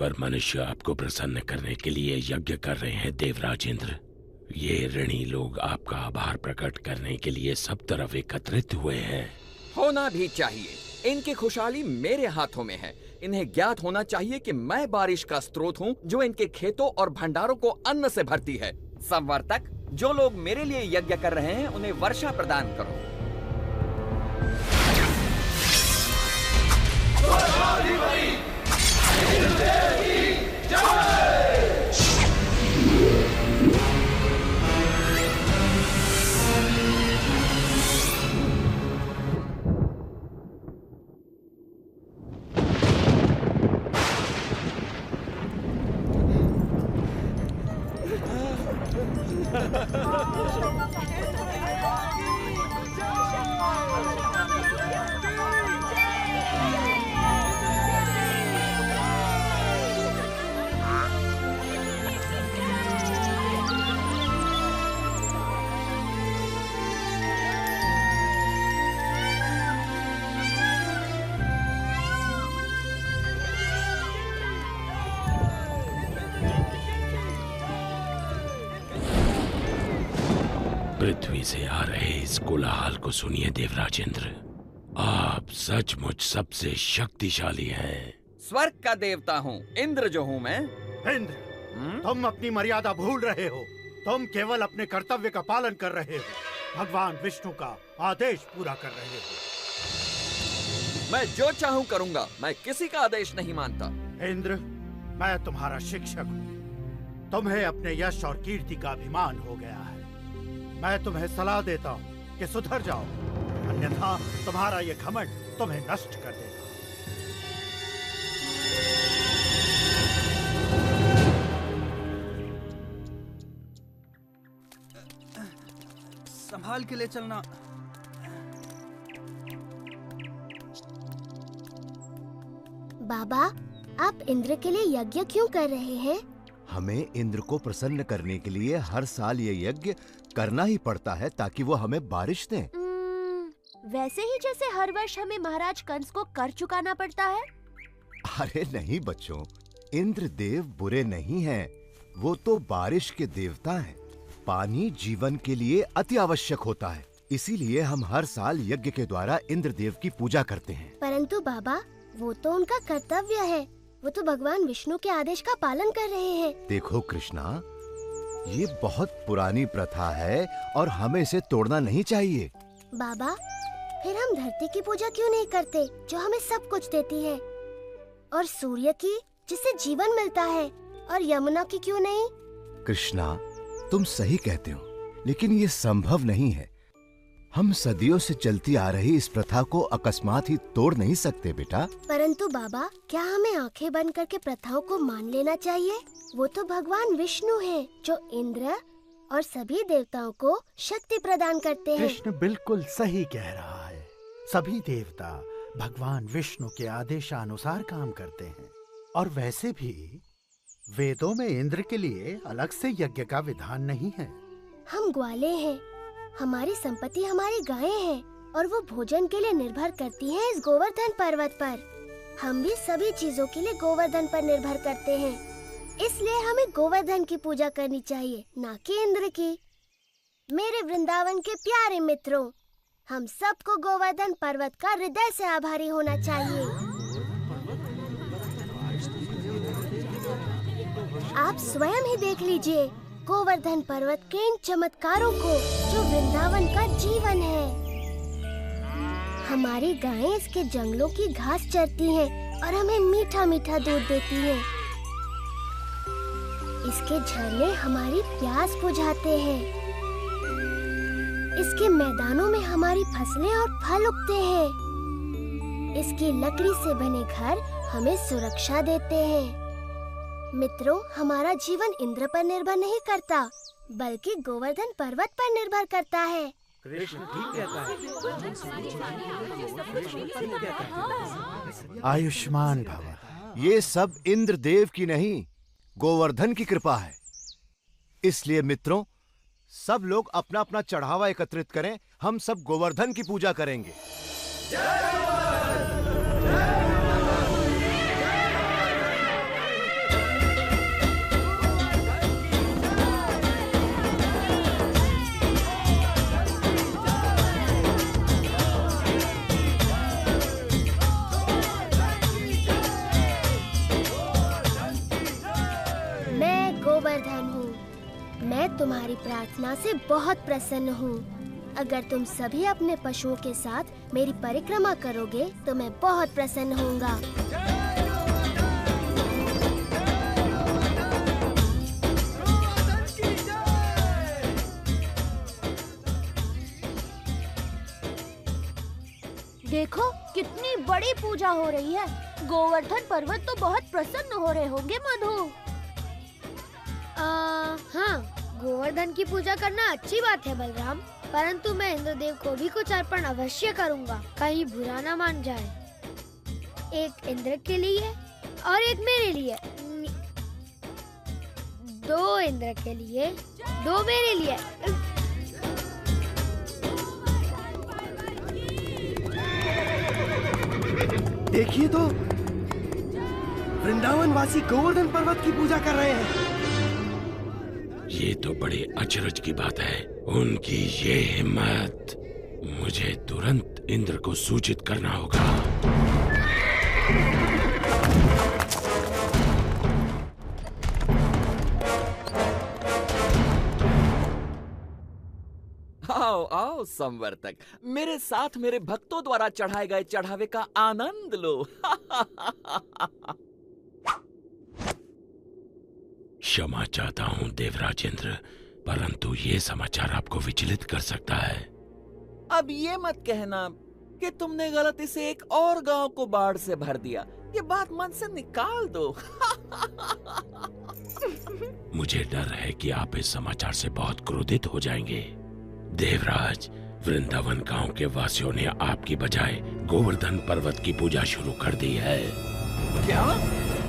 पर मनुष्य आपको प्रसन्न करने के लिए यज्ञ कर रहे हैं देवराज इंद्र। ये ऋणी लोग आपका आभार प्रकट करने के लिए सब तरफ एकत्रित हुए हैं। होना भी चाहिए। इनकी खुशहाली मेरे हाथों में है। इन्हें ज्ञात होना चाहिए कि मैं बारिश का स्रोत हूँ जो इनके खेतों और भंडारों को अन्न से भरती है। संवर्तक, जो लोग मेरे लिए यज्ञ कर रहे हैं उन्हें वर्षा प्रदान करो। पृथ्वी से आ रहे इस कोलाहल को सुनिए देवराज इंद्र। आप सचमुच सबसे शक्तिशाली हैं। स्वर्ग का देवता हूँ, इंद्र जो हूँ मैं। इंद्र, तुम अपनी मर्यादा भूल रहे हो। तुम केवल अपने कर्तव्य का पालन कर रहे हो। भगवान विष्णु का आदेश पूरा कर रहे हो। मैं जो चाहूँ करूँगा। मैं किसी का आदेश नहीं मानता। इंद्र, मैं तुम्हारा शिक्षक हूँ। तुम्हें अपने यश और कीर्ति का अभिमान हो गया है। मैं तुम्हें सलाह देता हूँ कि सुधर जाओ, अन्यथा तुम्हारा ये घमंड तुम्हें नष्ट कर देगा। संभाल के ले चलना। बाबा, आप इंद्र के लिए यज्ञ क्यों कर रहे हैं? हमें इंद्र को प्रसन्न करने के लिए हर साल ये यज्ञ करना ही पड़ता है ताकि वो हमें बारिश दें। वैसे ही जैसे हर वर्ष हमें महाराज कंस को कर चुकाना पड़ता है। अरे नहीं बच्चों, इंद्र देव बुरे नहीं हैं। वो तो बारिश के देवता हैं। पानी जीवन के लिए अति आवश्यक होता है, इसीलिए हम हर साल यज्ञ के द्वारा इंद्र देव की पूजा करते हैं। परंतु बाबा, वो तो उनका कर्तव्य है। वो तो भगवान विष्णु के आदेश का पालन कर रहे हैं। देखो कृष्णा, ये बहुत पुरानी प्रथा है और हमें इसे तोड़ना नहीं चाहिए। बाबा, फिर हम धरती की पूजा क्यों नहीं करते जो हमें सब कुछ देती है, और सूर्य की जिससे जीवन मिलता है, और यमुना की क्यों नहीं? कृष्णा, तुम सही कहते हो, लेकिन ये संभव नहीं है। हम सदियों से चलती आ रही इस प्रथा को अकस्मात ही तोड़ नहीं सकते बेटा। परंतु बाबा, क्या हमें आंखें बंद करके प्रथाओं को मान लेना चाहिए? वो तो भगवान विष्णु हैं, जो इंद्र और सभी देवताओं को शक्ति प्रदान करते हैं। कृष्ण बिल्कुल सही कह रहा है। सभी देवता भगवान विष्णु के आदेशानुसार काम करते हैं। और वैसे भी वेदों में इंद्र के लिए अलग से यज्ञ का विधान नहीं है। हम ग्वाले हैं, हमारी संपत्ति हमारी गायें हैं, और वो भोजन के लिए निर्भर करती हैं इस गोवर्धन पर्वत पर। हम भी सभी चीजों के लिए गोवर्धन पर निर्भर करते हैं, इसलिए हमें गोवर्धन की पूजा करनी चाहिए, ना कि इंद्र की। मेरे वृंदावन के प्यारे मित्रों, हम सबको गोवर्धन पर्वत का हृदय से आभारी होना चाहिए। आप स्वयं ही देख लीजिए गोवर्धन पर्वत के इन चमत्कारों को, जो वृंदावन का जीवन है। हमारी गायें इसके जंगलों की घास चरती हैं और हमें मीठा मीठा दूध देती हैं। इसके झरने हमारी प्यास बुझाते हैं। इसके मैदानों में हमारी फसलें और फल उगते हैं। इसकी लकड़ी से बने घर हमें सुरक्षा देते हैं। मित्रों, हमारा जीवन इंद्र पर निर्भर नहीं करता, बल्कि गोवर्धन पर्वत पर निर्भर करता है। कृष्ण ठीक कहता है। आयुष्मान भव। ये सब इंद्र देव की नहीं, गोवर्धन की कृपा है। इसलिए मित्रों, सब लोग अपना अपना चढ़ावा एकत्रित करें। हम सब गोवर्धन की पूजा करेंगे। गोवर्धन हूँ। मैं तुम्हारी प्रार्थना से बहुत प्रसन्न हूँ। अगर तुम सभी अपने पशुओं के साथ मेरी परिक्रमा करोगे तो मैं बहुत प्रसन्न होऊंगा। देखो कितनी बड़ी पूजा हो रही है। गोवर्धन पर्वत तो बहुत प्रसन्न हो रहे होंगे मधु। हाँ, गोवर्धन की पूजा करना अच्छी बात है बलराम, परंतु मैं इंद्रदेव को भी कुछ अर्पण अवश्य करूँगा, कहीं बुरा न मान जाए। एक इंद्र के लिए और एक मेरे लिए। 2 इंद्र के लिए, 2 मेरे लिए। देखिए तो, वृंदावन वासी गोवर्धन पर्वत की पूजा कर रहे हैं। ये तो बड़े अचरज की बात है। उनकी ये हिम्मत! मुझे तुरंत इंद्र को सूचित करना होगा। आओ आओ संवर्तक, मेरे साथ मेरे भक्तों द्वारा चढ़ाए गए चढ़ावे का आनंद लो। क्षमा चाहता हूँ देवराज इंद्र, परंतु ये समाचार आपको विचलित कर सकता है। अब ये मत कहना कि तुमने गलती से एक और गांव को बाढ़ से भर दिया। ये बात मन से निकाल दो। मुझे डर है कि आप इस समाचार से बहुत क्रोधित हो जाएंगे। देवराज, वृंदावन गांव के वासियों ने आपकी बजाय गोवर्धन पर्वत की पूजा शुरू कर दी है। क्या?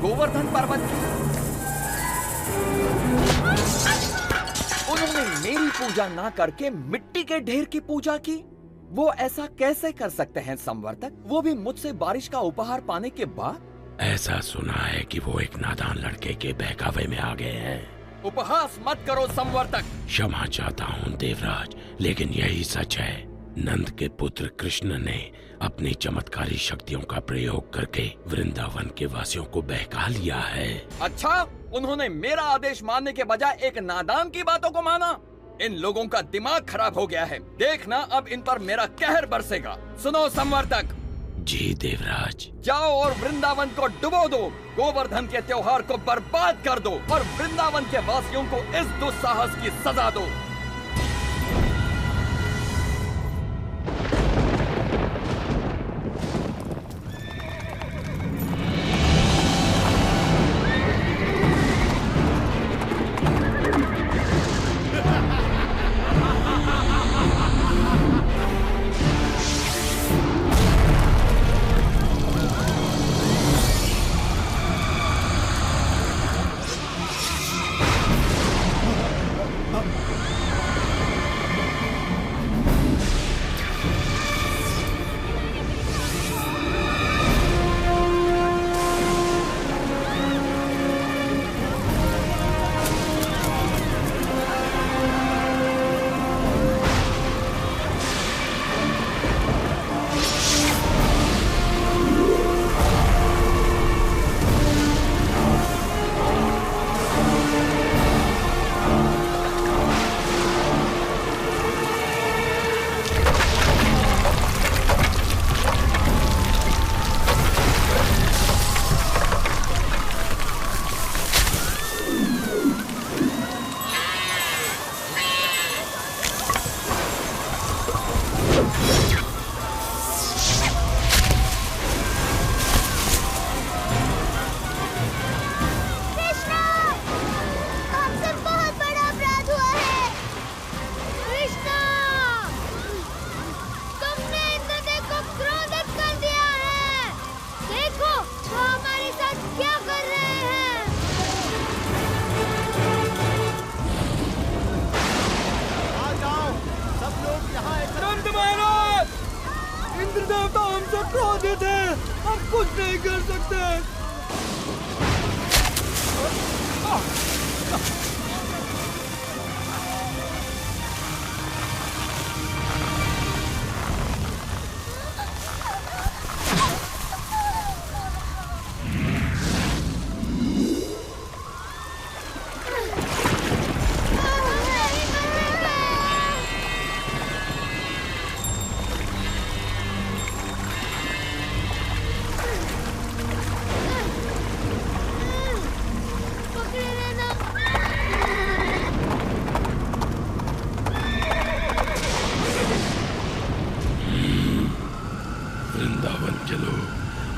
गोवर्धन पर्वत की? उन्होंने मेरी पूजा ना करके मिट्टी के ढेर की पूजा की? वो ऐसा कैसे कर सकते हैं संवर्तक, वो भी मुझसे बारिश का उपहार पाने के बाद? ऐसा सुना है कि वो एक नादान लड़के के बहकावे में आ गए हैं। उपहास मत करो संवर्तक। क्षमा चाहता हूँ देवराज, लेकिन यही सच है। नंद के पुत्र कृष्ण ने अपनी चमत्कारी शक्तियों का प्रयोग करके वृंदावन के वासियों को बहका लिया है। अच्छा, उन्होंने मेरा आदेश मानने के बजाय एक नादान की बातों को माना। इन लोगों का दिमाग खराब हो गया है। देखना अब इन पर मेरा कहर बरसेगा। सुनो संवर्तक। जी देवराज। जाओ और वृंदावन को डुबो दो, गोवर्धन के त्योहार को बर्बाद कर दो और वृंदावन के वासियों को इस दुस्साहस की सजा दो। क्रोधित है, हम कुछ नहीं कर सकते।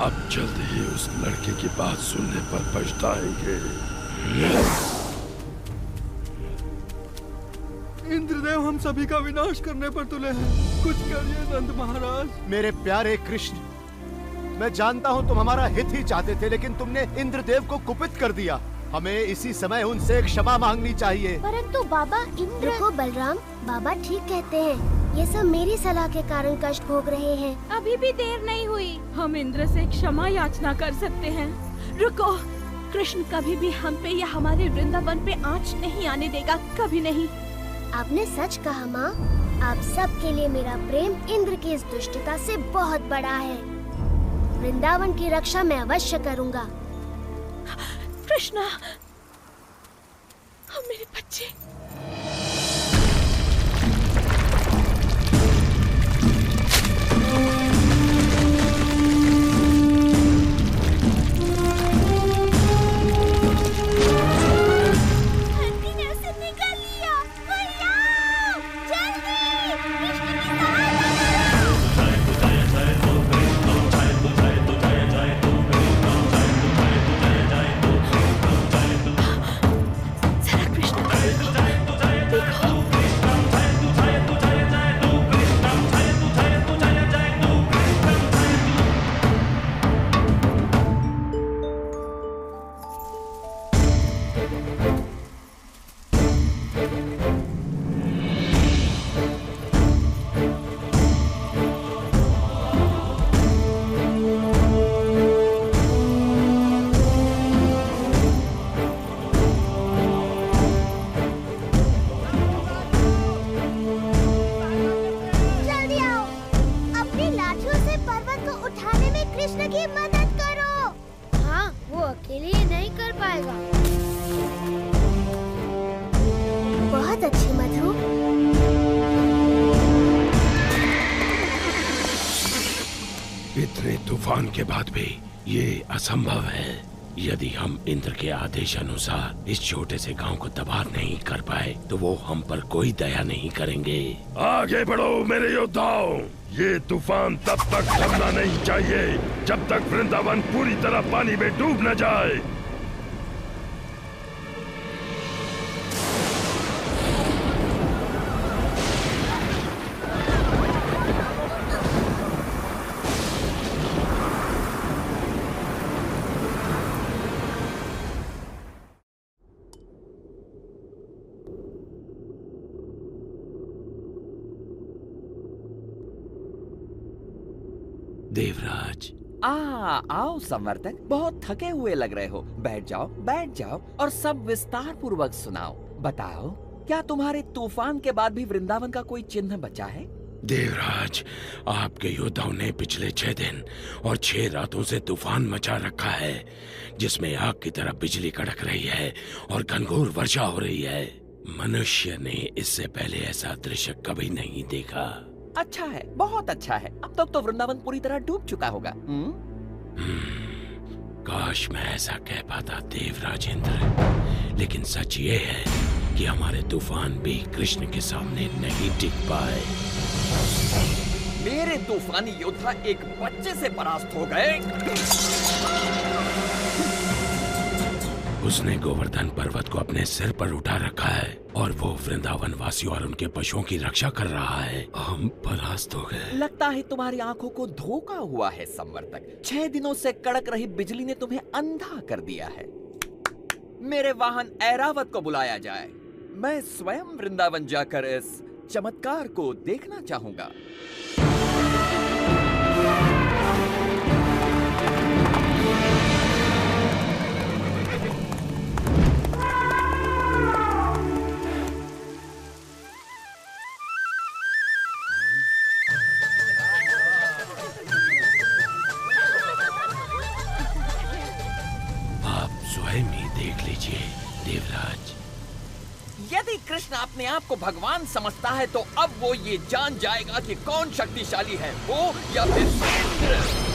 आप जल्द ही उस लड़के की बात सुनने पर पछताएंगे। इंद्रदेव हम सभी का विनाश करने पर तुले हैं। कुछ करिए नंद महाराज। मेरे प्यारे कृष्ण, मैं जानता हूँ तुम हमारा हित ही चाहते थे, लेकिन तुमने इंद्रदेव को कुपित कर दिया। हमें इसी समय उनसे क्षमा मांगनी चाहिए। परंतु बाबा इंद्र। रुको बलराम, बाबा ठीक कहते हैं। ये सब मेरी सलाह के कारण कष्ट भोग रहे हैं। अभी भी देर नहीं हुई, हम इंद्र से क्षमा याचना कर सकते हैं। रुको, कृष्ण कभी भी हम पे या हमारे वृंदावन पे आँच नहीं आने देगा, कभी नहीं। आपने सच कहा माँ। आप सब के लिए मेरा प्रेम इंद्र की इस दुष्टता से बहुत बड़ा है। वृंदावन की रक्षा मैं अवश्य करूँगा। कृष्णा, मेरे बच्चे। तूफान के बाद भी ये असंभव है। यदि हम इंद्र के आदेश अनुसार इस छोटे से गांव को तबाह नहीं कर पाए तो वो हम पर कोई दया नहीं करेंगे। आगे बढ़ो मेरे योद्धाओं, ये तूफान तब तक थमना नहीं चाहिए जब तक वृंदावन पूरी तरह पानी में डूब न जाए। देवराज, आओ संवर्तक, बहुत थके हुए लग रहे हो। बैठ जाओ और सब विस्तार पूर्वक सुनाओ। बताओ, क्या तुम्हारे तूफान के बाद भी वृंदावन का कोई चिन्ह बचा है? देवराज, आपके योद्धाओं ने पिछले 6 दिन और 6 रातों से तूफान मचा रखा है, जिसमें आग की तरह बिजली कड़क रही है और घनघोर वर्षा हो रही है। मनुष्य ने इससे पहले ऐसा दृश्य कभी नहीं देखा। अच्छा है, बहुत अच्छा है। अब तक तो वृंदावन पूरी तरह डूब चुका होगा। काश मैं ऐसा कह पाता देवराज इंद्र, लेकिन सच ये है कि हमारे तूफान भी कृष्ण के सामने नहीं टिक पाए। मेरे तूफानी योद्धा एक बच्चे से परास्त हो गए। उसने गोवर्धन पर्वत को अपने सिर पर उठा रखा है और वो वृंदावन वासियों और उनके पशुओं की रक्षा कर रहा है। हम परास्त हो गए। लगता है तुम्हारी आंखों को धोखा हुआ है संवर्तक। 6 दिनों से कड़क रही बिजली ने तुम्हें अंधा कर दिया है। मेरे वाहन ऐरावत को बुलाया जाए। मैं स्वयं वृंदावन जाकर इस चमत्कार को देखना चाहूंगा। देवराज, यदि कृष्ण अपने आप को भगवान समझता है तो अब वो ये जान जाएगा कि कौन शक्तिशाली है, वो या फिर इंद्र।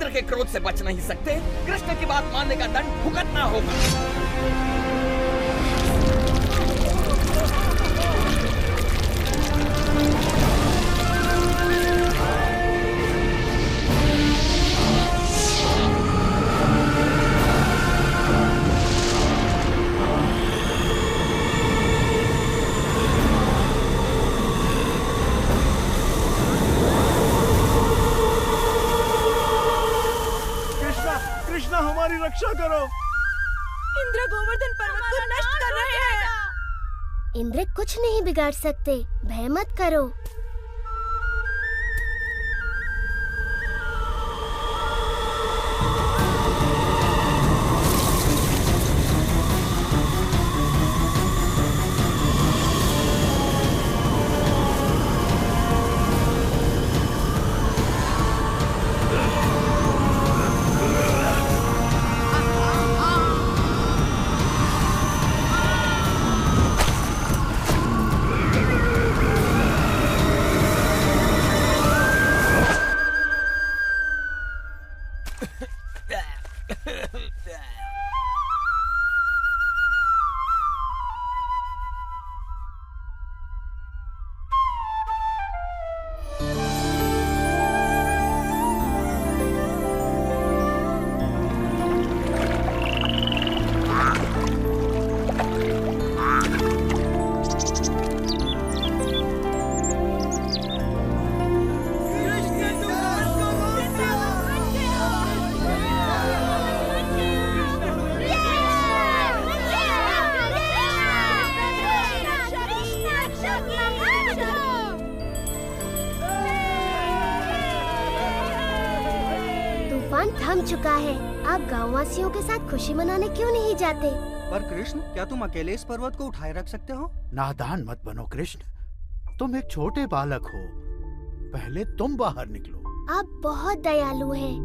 इंद्र के क्रोध से बच नहीं सकते। कृष्ण की बात मानने का दंड भुगतना होगा। कृष्णा हमारी रक्षा करो। इंद्र गोवर्धन पर्वत को नष्ट कर रहे हैं। इंद्र कुछ नहीं बिगाड़ सकते, भय मत करो। थम चुका है। आप गाँव वासियों के साथ खुशी मनाने क्यों नहीं जाते? पर कृष्ण, क्या तुम अकेले इस पर्वत को उठाए रख सकते हो? नादान मत बनो कृष्ण, तुम एक छोटे बालक हो। पहले तुम बाहर निकलो। आप बहुत दयालु हैं।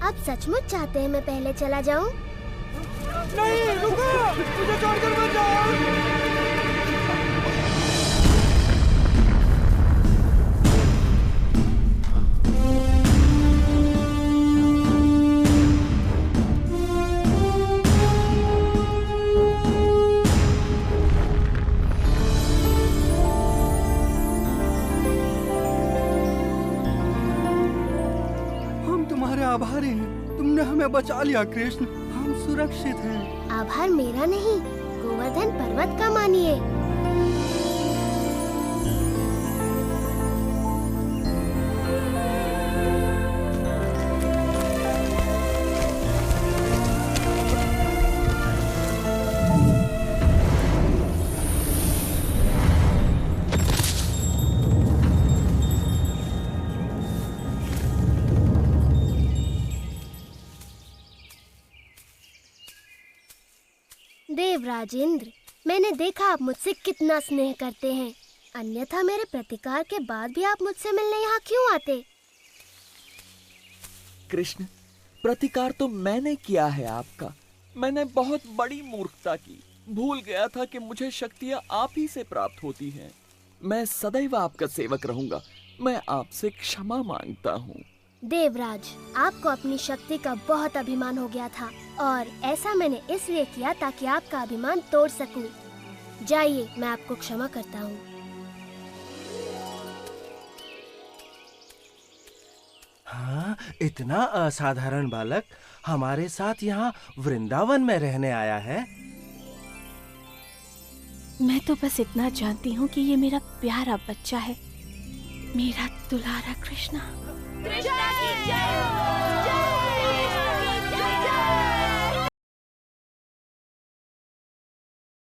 आप सचमुच चाहते हैं मैं पहले चला जाऊं? नहीं, रुको, मुझे छोड़कर मत जाओ। आभारी हैं, तुमने हमें बचा लिया कृष्ण, हम सुरक्षित हैं। आभार मेरा नहीं, गोवर्धन पर्वत का मानिए। देवराज इंद्र, मैंने देखा आप मुझसे कितना स्नेह करते हैं, अन्यथा मेरे प्रतिकार के बाद भी आप मुझसे मिलने यहाँ क्यों आते? कृष्ण, प्रतिकार तो मैंने किया है आपका। मैंने बहुत बड़ी मूर्खता की, भूल गया था कि मुझे शक्तियाँ आप ही से प्राप्त होती हैं। मैं सदैव आपका सेवक रहूंगा। मैं आपसे क्षमा मांगता हूँ। देवराज, आपको अपनी शक्ति का बहुत अभिमान हो गया था और ऐसा मैंने इसलिए किया ताकि आपका अभिमान तोड़ सकूं। जाइए, मैं आपको क्षमा करता हूँ। हाँ, इतना असाधारण बालक हमारे साथ यहाँ वृंदावन में रहने आया है। मैं तो बस इतना जानती हूँ कि ये मेरा प्यारा बच्चा है, मेरा दुलारा कृष्णा। कृष्णा की जय हो, जय